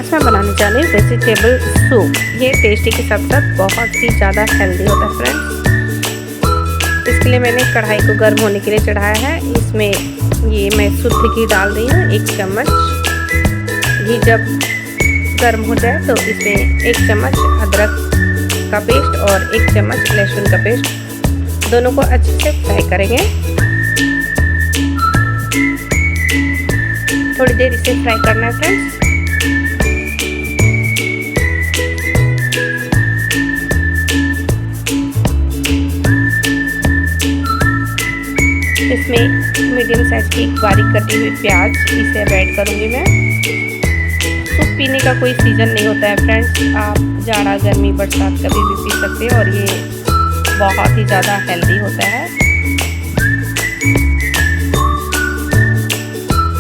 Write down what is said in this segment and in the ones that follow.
आज मैं बनाने जा रही हूँ वेजिटेबल सूप। ये टेस्टी के साथ साथ बहुत ही ज़्यादा हेल्दी होता है फ्रेंड्स। इसके लिए मैंने कढ़ाई को गर्म होने के लिए चढ़ाया है। इसमें ये मैं शुद्ध घी डाल रही हूँ 1 चम्मच। घी जब गर्म हो जाए तो इसमें 1 चम्मच अदरक का पेस्ट और 1 चम्मच लहसुन का पेस्ट, दोनों को अच्छे से फ्राई करेंगे। थोड़ी देर इसे फ्राई करना है फ्रेंड्स। इसमें मीडियम साइज की बारीक कटी हुई प्याज, इसे अब ऐड करूँगी मैं। सूप पीने का कोई सीज़न नहीं होता है फ्रेंड्स, आप जाड़ा गर्मी बरसात कभी भी पी सकते हैं और ये बहुत ही ज़्यादा हेल्दी होता है।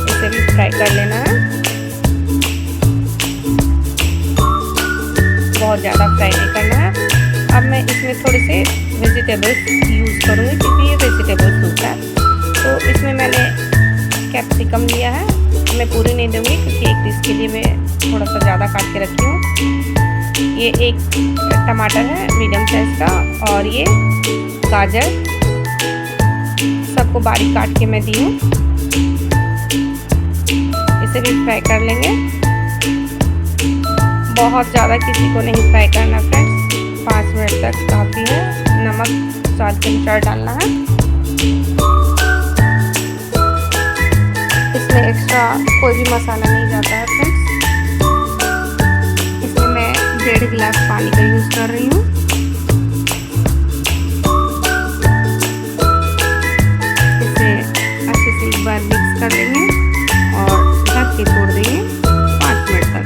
इसे भी फ्राई कर लेना है, बहुत ज़्यादा फ्राई नहीं करना है। अब मैं इसमें थोड़े से वेजिटेबल्स यूज़ करूँगी क्योंकि ये वेजिटेबल सूप है। तो इसमें मैंने कैप्सिकम लिया है, मैं पूरी नहीं दूँगी क्योंकि एक डिश के लिए मैं थोड़ा सा ज़्यादा काट के रखी हूँ। ये 1 टमाटर है मीडियम साइज़ का, और ये गाजर, सबको बारीक काट के मैं दी हूँ। इसे भी फ्राई कर लेंगे, बहुत ज़्यादा किसी को नहीं फ्राई करना फ्रेंड्स, 5 मिनट तक काफ़ी है। नमक स्वाद के अनुसार डालना है। इसमें एक्स्ट्रा कोई भी मसाला नहीं जाता है फ्रेंड्स। इसमें मैं 1.5 गिलास पानी का यूज़ कर रही हूँ। इसे अच्छे से एक बार मिक्स कर लेंगे और ढक के छोड़ देंगे 5 मिनट तक।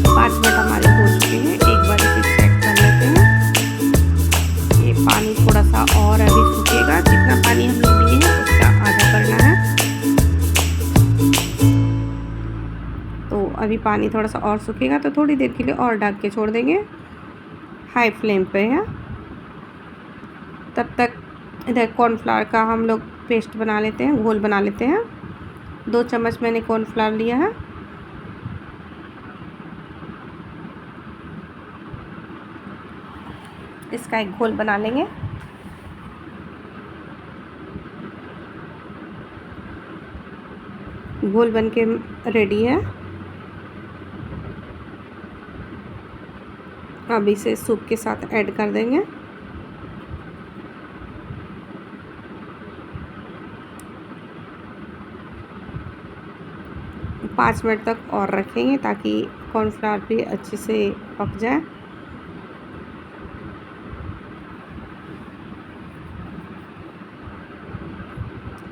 5 मिनट हमारे हो चुके हैं, एक बार इसे चेक कर लेते हैं। ये पानी थोड़ा सा और अभी सूखेगा, जितना पानी हम लोग लिए हैं उसका आधा करना है। तो अभी पानी थोड़ा सा और सूखेगा तो थोड़ी देर के लिए और ढक के छोड़ देंगे, हाई फ्लेम पे है। तब तक इधर कॉर्नफ्लावर का हम लोग पेस्ट बना लेते हैं, घोल बना लेते हैं। 2 चम्मच मैंने कॉर्नफ्लावर लिया है। इसका एक घोल बना लेंगे। घोल बनके रेडी है। अब इसे सूप के साथ ऐड कर देंगे। पाँच मिनट तक और रखेंगे ताकि कॉर्नफ्लावर भी अच्छे से पक जाए।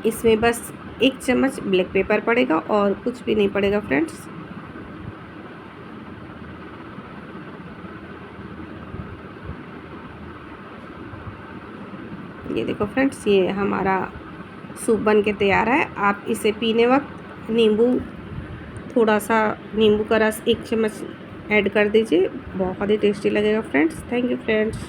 इसमें बस 1 चम्मच ब्लैक पेपर पड़ेगा और कुछ भी नहीं पड़ेगा फ्रेंड्स। ये देखो फ्रेंड्स, ये हमारा सूप बन के तैयार है। आप इसे पीने वक्त थोड़ा सा नींबू का रस 1 चम्मच ऐड कर दीजिए, बहुत ही टेस्टी लगेगा फ्रेंड्स। Thank you friends.